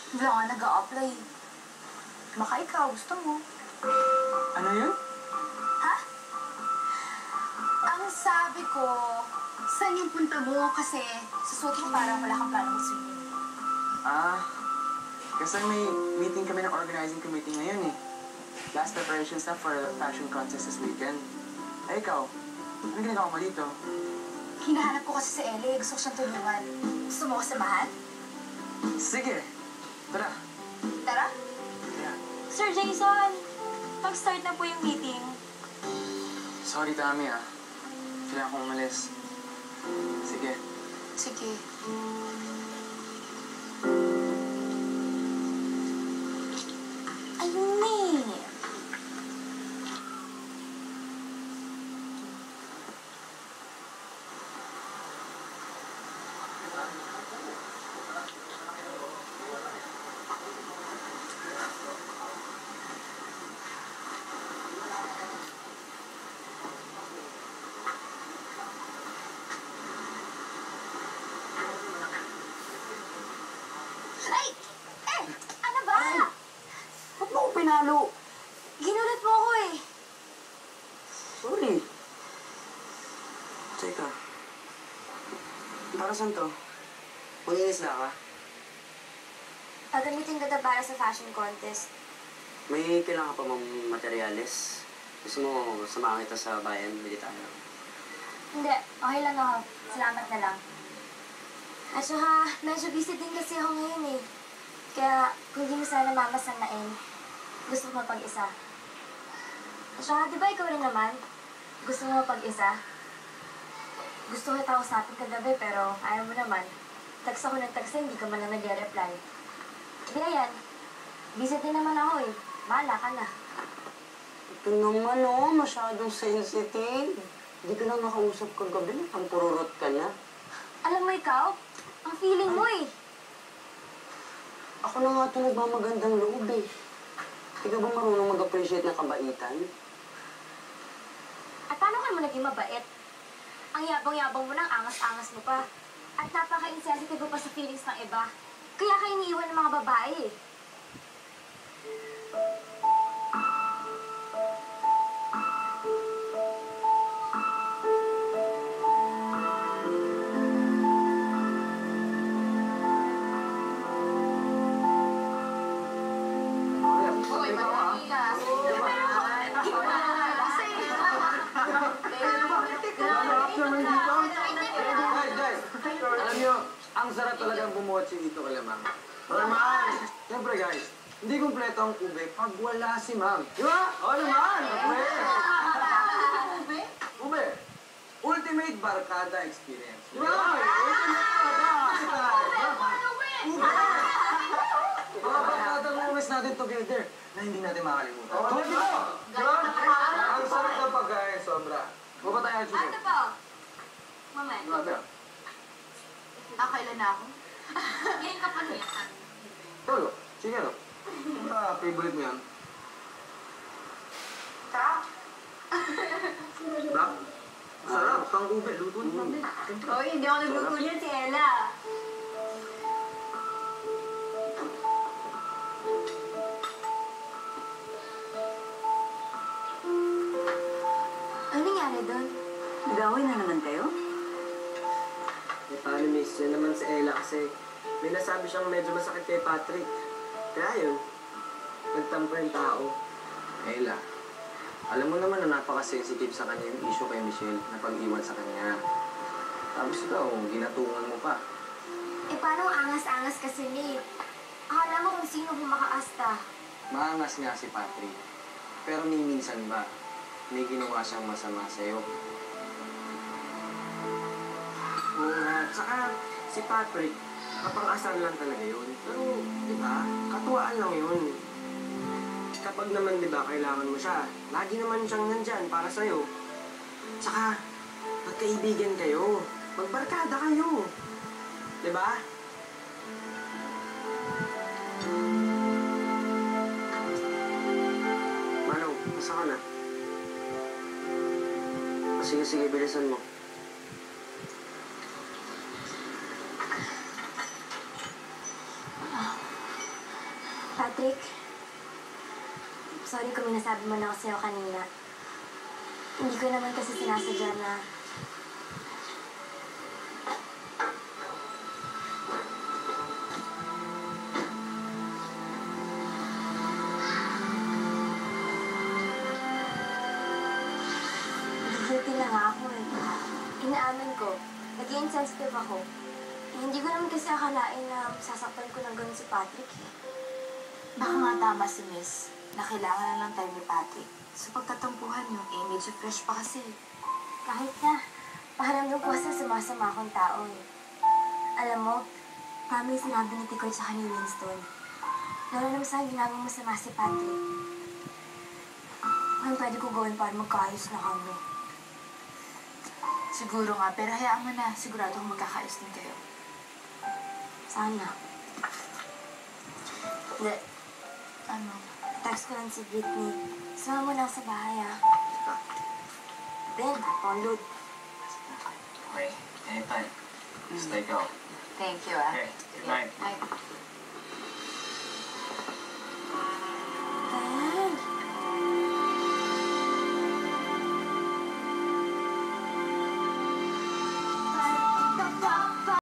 Wala nga nag-a-apply. Baka ikaw, gusto mo. Ano yun? Ha? Ang sabi ko, saan yung punta mo? Kasi susuot mo parang wala kang planong swimming. Kasi may meeting kami ng organizing committee ngayon eh. Last preparations na for fashion contest this weekend. Eh, ikaw? Ano ginagawa mo dito? Hinahanap ko kasi si Ellie. Gusto ko siyang tulungan. Gusto mo ko samahan? Sige. Tara. Tara? Yeah. Sir Jason, pag-start na po yung meeting. Sorry, Tami ah. Kailangan kong umalis. Sige. Sige. Ayun na eh. Ay! Eh! Ano ba? Ba't mo ako pinalo? Ginulat mo ako eh. Sorry. Teka. Para saan to? Manginis na ka? Gagamitin kita para sa fashion contest. May kailangan pa mong materyales? Gusto mo samahan kita sa bayan? Bili tayo. Hindi, okay lang ako. Salamat na lang. At saka, medyo busy din kasi ako ngayon eh. Kaya, kung di mo sana mamasamain, gusto ko mapag-isa. At saka, di ba ikaw rin naman? Gusto mo mapag-isa? Gusto ko kita usapin kagabi pero ayaw mo naman. Text ako ng text hindi ka man lang nag-reply. Kaya yan, busy din naman ako eh. Bahala ka na. Ito naman oh, masyadong sensitive. Hindi ka lang nakausap kagabi, ang pururot ka na. Alam mo ikaw, ang feeling mo eh. Ako na nga ito nagmamagandang loob eh. Hindi ka ba marunong mag-appreciate ng kabaitan? At paano ka mo naging mabait? Ang yabang-yabang mo nang angas-angas mo pa. At napaka-insensitive mo pa sa feelings ng iba. Kaya ka iniiwan ng mga babae eh. Uy, madali ka. Alam niyo, ang sarap talagang bumotsi dito kay Ma'am. Naman! Siyempre guys, hindi kumpleto ang ube pag wala si Ma'am. Di ba? Oo naman! Ube! Ube! Ultimate barkada experience. Di ba? Ultimate barkada! Ube! Mga barkadang moments natin together na hindi natin makalimutan. Oo, di ba? Ang sarap ng pagkain, sobra. Baba tayo, Julie. Ano po? Moment. Grabe ah. Kailan na ako? Ngayon ka pa niya. Tolo, sige no. Favorite mo yan? Tara. Black? Sarap, pang ube, luto ni Ma'am. Uy, hindi ako nagluto niyan, si Ella. Ano nangyari doon? Nag-away na naman kayo? Eh, paano miss? Yan naman si Ella kasi may nasabi siyang medyo masakit kay Patrick. Kaya yun, nagtampo yung tao. Ella, alam mo naman na napaka-sensitive sa kanya yung issue kay Michelle na pag-iwan sa kanya. Tapos ikaw, ginatungan mo pa. Eh, paano angas-angas kasi ni? Akala mo kung sino humakaasta. Maangas nga si Patrick. Pero ni minsan ba, may ginawa siyang masama sa'yo. Oo nga. Tsaka si Patrick, kapang-asar lang talaga yun. Pero, di ba, katuwaan lang yun. Kapag naman, di ba, kailangan mo siya, lagi naman siyang nandyan para sa'yo. Tsaka, magkaibigan kayo. Magbarkada kayo. Di ba? Manong, asa ka na? Sige, bilisan mo. Patrick, sorry kung minasabi mo na ako sa'yo kanina. Hindi ko naman kasi sinasadya na guilty na nga ako eh. Inaamin ko, naging insensitive ako. Hindi ko naman kasi akalain na sasaktan ko ng ganun si Patrick eh. Baka nga tama si Miss na kailangan na ng time ni Patrick. Sa pagtatampuhan niyo, eh, medyo fresh pa kasi. Kahit na, paharamdam ko kasi sumasama akong tao eh. Alam mo, tama yung sinabi ni Tikoy tsaka ni Winston. Lalo naman sa ginagawang masama si Patrick. Anong pwede ko gawin para magkaayos na kami? Siguro nga, pero hayaan mo na. Sigurado kung magkakaayos din kayo. Sana. Hindi. Ano? Text ko lang si Britney. Sama mo na ako sa bahay ah. Ben, download. Okay, anytime. Stay go. Thank you, ah. Okay, good night. Night.